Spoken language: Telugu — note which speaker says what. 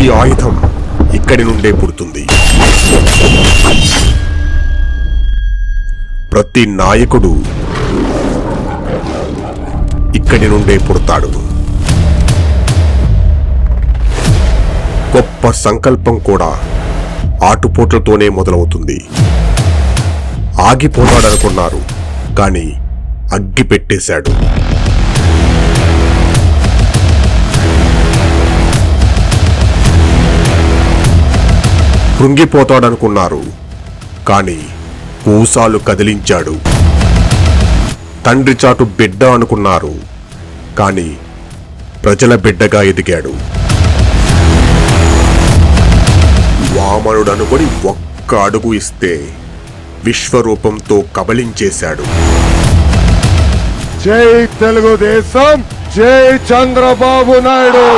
Speaker 1: ప్రతి ఆయుధం ఇక్కడి నుండే పుడుతుంది. ప్రతి నాయకుడు ఇక్కడి నుండే పుడతాడు. గొప్ప సంకల్పం కూడా ఆటుపోట్లతోనే మొదలవుతుంది. ఆగిపోతాడనుకున్నారు, కానీ అగ్గి పెట్టేశాడు. కృంగిపోతాడనుకున్నారు, కానీ కూసాలు కదిలించాడు. తండ్రి చాటు బిడ్డ అనుకున్నారు, కానీ ప్రజల బిడ్డగా ఎదిగాడు. వామనుడనుకొని ఒక్క అడుగు ఇస్తే విశ్వరూపంతో కబళించేశాడు.
Speaker 2: జై తెలుగుదేశం, జై చంద్రబాబు నాయుడు.